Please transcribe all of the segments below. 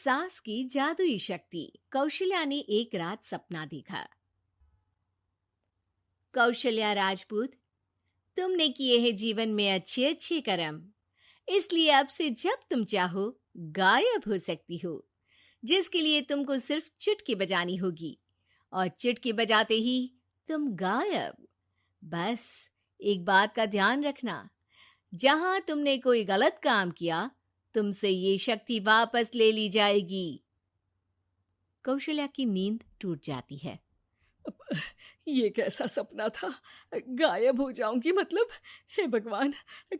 सास की जादुई शक्ति। कौशल्या ने एक रात सपना देखा। कौशल्या राजपूत, तुमने किए हैं जीवन में अच्छे अच्छे कर्म, इसलिए अब से जब तुम चाहो गायब हो सकती हो, जिसके लिए तुमको सिर्फ चुटकी बजानी होगी और चुटकी बजाते ही तुम गायब। बस एक बात का ध्यान रखना, जहां तुमने कोई गलत काम किया तुमसे ये शक्ति वापस ले ली जाएगी। कौशल्या की नींद टूट जाती है। ये कैसा सपना था? गायब हो जाऊंगी मतलब? हे भगवान,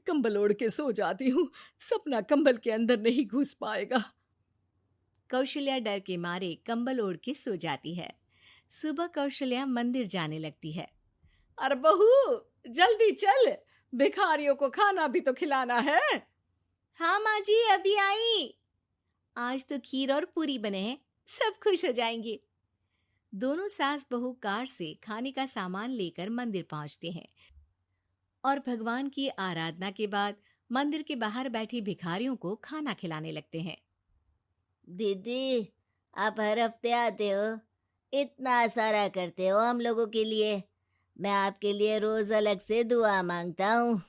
कंबल ओढ़ के सो जाती हूँ, सपना कंबल के अंदर नहीं घुस पाएगा। कौशल्या डर के मारे कंबल ओढ़ के सो जाती है। सुबह कौशल्या मंदिर जाने लगती है। अरे बहू, जल्दी चल, भिखारियों को खाना भी तो खिलाना है। हाँ माँ जी, अभी आई। आज तो खीर और पूरी बने हैं, सब खुश हो जाएंगे। दोनों सास बहू कार से खाने का सामान लेकर मंदिर पहुंचते हैं और भगवान की आराधना के बाद मंदिर के बाहर बैठे भिखारियों को खाना खिलाने लगते हैं। दीदी, आप हर हफ्ते आते हो, इतना सारा करते हो हम लोगों के लिए। मैं आपके लिए रोज अलग से दुआ मांगता हूँ।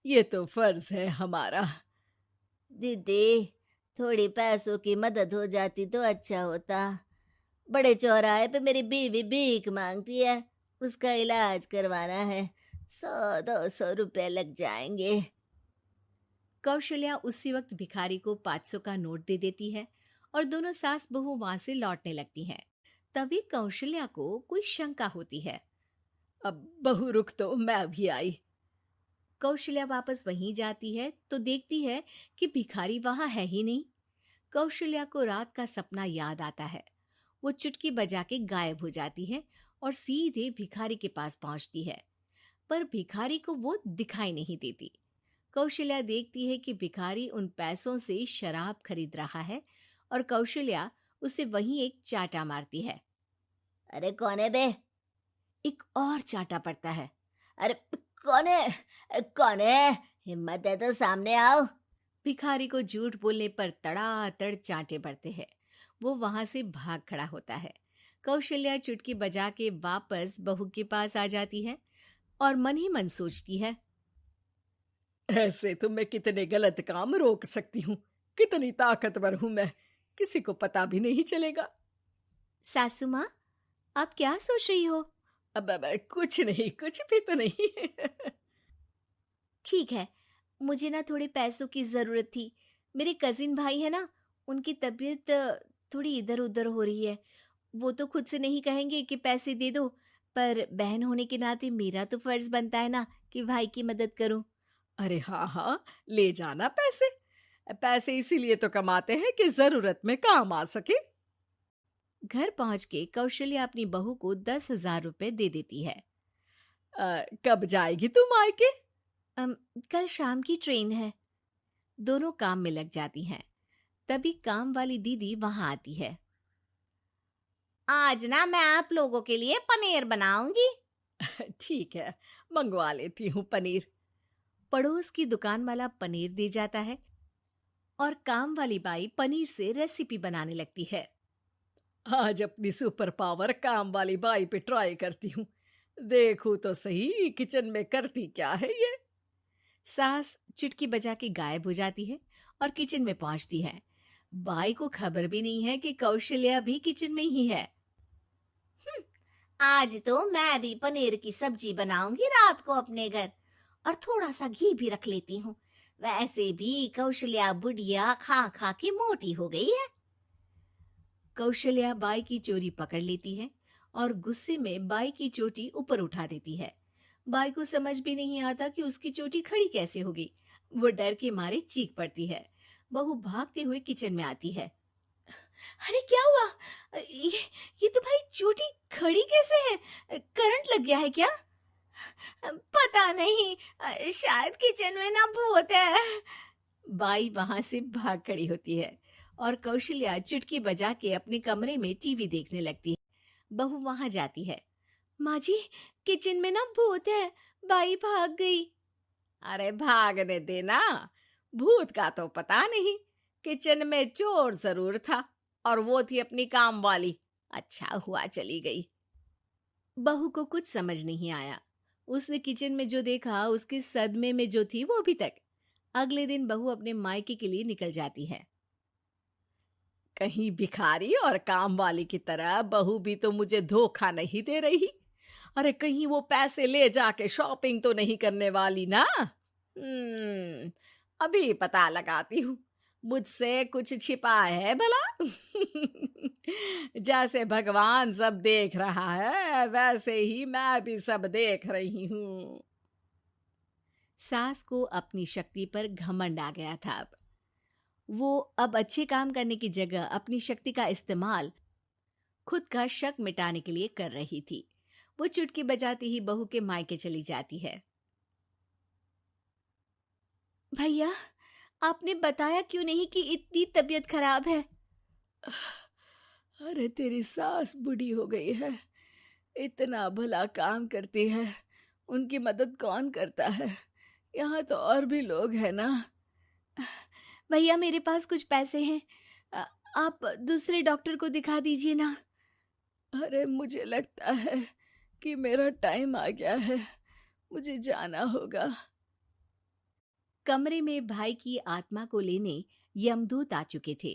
ये तो फर्ज है हमारा। दीदी, थोड़ी पैसों की मदद हो जाती तो अच्छा होता। बड़े चौराहे पे मेरी बीवी भीख मांगती है, उसका इलाज करवाना है, 100-200 रुपए लग जाएंगे। कौशल्या उसी वक्त भिखारी को 500 का नोट दे देती है और दोनों सास बहू वहां से लौटने लगती हैं। तभी कौशल्या को कोई शंका होती है। अब बहू रुक, तो मैं अभी आई। कौशल्या वापस वहीं जाती है तो देखती है कि भिखारी वहां है ही नहीं। कौशल्या को रात का सपना याद आता है। वो चुटकी बजा के गायब हो जाती है और सीधे भिखारी के पास पहुंचती है, पर भिखारी को वो दिखाई नहीं देती। कौशल्या देखती है कि भिखारी उन पैसों से शराब खरीद रहा है और कौशल्या उसे वहीं एक चाटा मारती है। अरे कौन है बे? एक और चाटा पड़ता है। अरे कौन है? कौन है? हिम्मत है तो सामने आओ। भिखारी को झूठ बोलने पर तड़ातड़ चांटे पड़ते हैं। वो वहां से भाग खड़ा होता है। कौशल्या चुटकी बजा के वापस बहू के पास आ जाती है और मन ही मन सोचती है, ऐसे तो मैं कितने गलत काम रोक सकती हूँ, कितनी ताकतवर हूँ मैं, किसी को पता भी नहीं चलेगा। सासू माँ, आप क्या सोच रही हो? अब कुछ नहीं, कुछ भी तो नहीं। ठीक है, मुझे ना थोड़े पैसों की जरूरत थी। मेरे कजिन भाई है ना, उनकी तबीयत थोड़ी इधर उधर हो रही है। वो तो खुद से नहीं कहेंगे कि पैसे दे दो, पर बहन होने के नाते मेरा तो फर्ज बनता है ना कि भाई की मदद करूं। अरे हाँ हाँ, ले जाना पैसे। पैसे इसीलिए तो कमाते हैं कि जरूरत में काम आ सके। घर पहुंच के कौशल्या अपनी बहू को 10,000 रुपए दे देती है। कब जाएगी तुम मायके? कल शाम की ट्रेन है। दोनों काम में लग जाती हैं। तभी काम वाली दीदी वहां आती है। आज ना मैं आप लोगों के लिए पनीर बनाऊंगी। ठीक है, मंगवा लेती हूँ पनीर। पड़ोस की दुकान वाला पनीर दे जाता है और काम वाली बाई पनीर से रेसिपी बनाने लगती है। आज अपनी सुपर पावर काम वाली बाई पे ट्राई करती हूँ, देखूं तो सही किचन में करती क्या है ये। सास चुटकी बजा के गायब हो जाती है और किचन में पहुंचती है। बाई को खबर भी नहीं है कि कौशल्या भी किचन में ही है। आज तो मैं भी पनीर की सब्जी बनाऊंगी रात को अपने घर, और थोड़ा सा घी भी रख लेती हूँ। वैसे भी कौशल्या बुढ़िया खा खा के मोटी हो गई है। कौशल्या बाई की चोरी पकड़ लेती है और गुस्से में बाई की चोटी ऊपर उठा देती है। बाई को समझ भी नहीं आता कि उसकी चोटी खड़ी कैसे होगी। वो डर के मारे चीख पड़ती है। बहू भागते हुए किचन में आती है। अरे क्या हुआ? ये तुम्हारी चोटी खड़ी कैसे है? करंट लग गया है क्या? पता नहीं, शायद किचन में ना भूत है। बाई वहां से भाग खड़ी होती है और कौशल्या चुटकी बजा के अपने कमरे में टीवी देखने लगती है। बहू वहां जाती है। माँ जी, किचन में ना भूत है, बाई भाग गई। अरे भागने देना, भूत का तो पता नहीं, किचन में चोर जरूर था और वो थी अपनी काम वाली। अच्छा हुआ चली गई। बहू को कुछ समझ नहीं आया। उसने किचन में जो देखा उसके सदमे में जो थी वो अभी तक। अगले दिन बहू अपने मायके के लिए निकल जाती है। कहीं भिखारी और काम वाली की तरह बहू भी तो मुझे धोखा नहीं दे रही। अरे कहीं वो पैसे ले जाके शॉपिंग तो नहीं करने वाली ना। अभी पता लगाती हूँ। मुझसे कुछ छिपा है भला। जैसे भगवान सब देख रहा है वैसे ही मैं भी सब देख रही हूँ। सास को अपनी शक्ति पर घमंड आ गया था। वो अब अच्छे काम करने की जगह अपनी शक्ति का इस्तेमाल खुद का शक मिटाने के लिए कर रही थी। वो चुटकी बजाती ही बहू के मायके चली जाती है। भैया, आपने बताया क्यों नहीं कि इतनी तबीयत खराब है? अरे तेरी सास बूढ़ी हो गई है, इतना भला काम करती है, उनकी मदद कौन करता है? यहाँ तो और भी लोग हैं ना। भैया, मेरे पास कुछ पैसे हैं, आप दूसरे डॉक्टर को दिखा दीजिए ना। अरे मुझे लगता है कि मेरा टाइम आ गया है, मुझे जाना होगा। कमरे में भाई की आत्मा को लेने यमदूत आ चुके थे।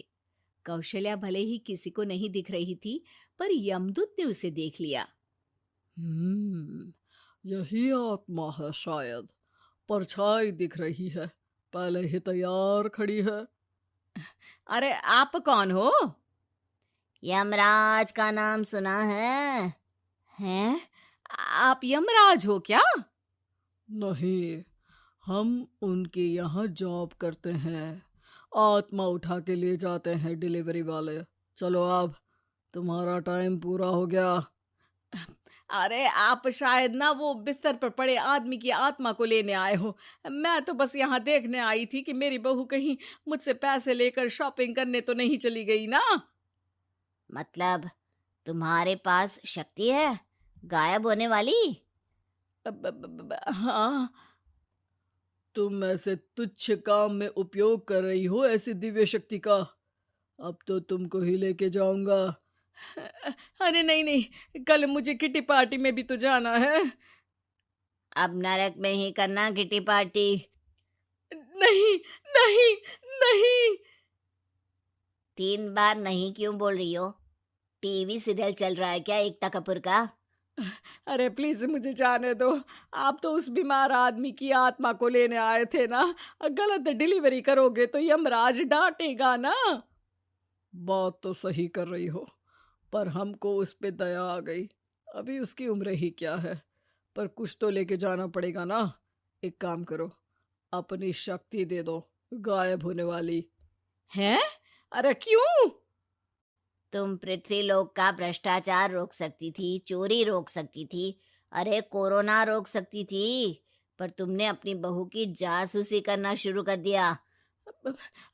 कौशल्या भले ही किसी को नहीं दिख रही थी, पर यमदूत ने उसे देख लिया। यही आत्मा है शायद, परछाई दिख रही है, पहले ही तैयार खड़ी है। अरे आप कौन हो? यमराज का नाम सुना है? हैं? आप यमराज हो क्या? नहीं, हम उनके यहाँ जॉब करते हैं, आत्मा उठा के ले जाते हैं डिलीवरी वाले। चलो अब तुम्हारा टाइम पूरा हो गया। अरे आप शायद ना वो बिस्तर पर पड़े आदमी की आत्मा को लेने आए हो। मैं तो बस यहाँ देखने आई थी कि मेरी बहू कहीं मुझसे पैसे लेकर शॉपिंग करने तो नहीं चली गई ना। मतलब तुम्हारे पास शक्ति है गायब होने वाली? हाँ। तुम ऐसे तुच्छ काम में उपयोग कर रही हो ऐसी दिव्य शक्ति का। अब तो तुमको ही लेके जाऊंगा। अरे नहीं नहीं, कल मुझे किटी पार्टी में भी तो जाना है। अब नरक में ही करना किटी पार्टी। नहीं नहीं नहीं। 3 बार नहीं क्यों बोल रही हो? टीवी सीरियल चल रहा है क्या एकता कपूर का? अरे प्लीज मुझे जाने दो। आप तो उस बीमार आदमी की आत्मा को लेने आए थे ना। गलत डिलीवरी करोगे तो यमराज डांटेगा ना। बात तो सही कर रही हो, पर हमको उस पे दया आ गई। अभी उसकी उम्र ही क्या है, पर कुछ तो लेके जाना पड़ेगा ना। एक काम करो, अपनी शक्ति दे दो, गायब होने वाली। हैं? अरे क्यों? तुम पृथ्वी लोक का भ्रष्टाचार रोक सकती थी, चोरी रोक सकती थी, अरे कोरोना रोक सकती थी, पर तुमने अपनी बहू की जासूसी करना शुरू कर दिया।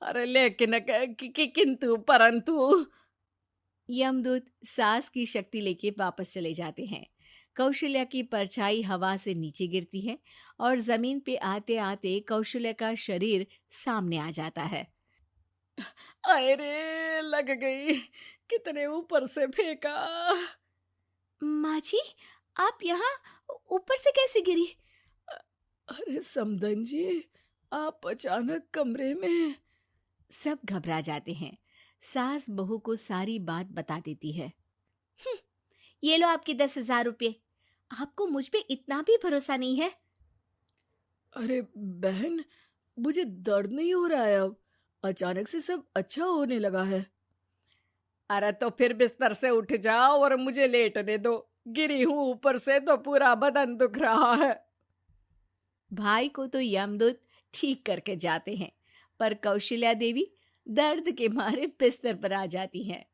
अरे लेकिन किंतु परंतु। यमदूत सास की शक्ति लेके वापस चले जाते हैं। कौशल्या की परछाई हवा से नीचे गिरती है और जमीन पे आते आते कौशल्या का शरीर सामने आ जाता है। अरे लग गई, कितने ऊपर से फेंका। माँ जी, आप यहाँ ऊपर से कैसे गिरी? अरे समधन जी, आप अचानक कमरे में। सब घबरा जाते हैं। सास बहू को सारी बात बता देती है। ये लो आपके 10,000 रुपये। आपको मुझ पे इतना भी भरोसा नहीं है? अरे बहन, मुझे दर्द नहीं हो रहा है, अब अचानक से सब अच्छा होने लगा है। अरे तो फिर बिस्तर से उठ जाओ और मुझे लेटने दो। गिरी हूं ऊपर से तो पूरा बदन दुख रहा है। भाई को तो यमदूत ठीक करके जाते हैं, पर कौशल्या देवी दर्द के मारे बिस्तर पर आ जाती हैं।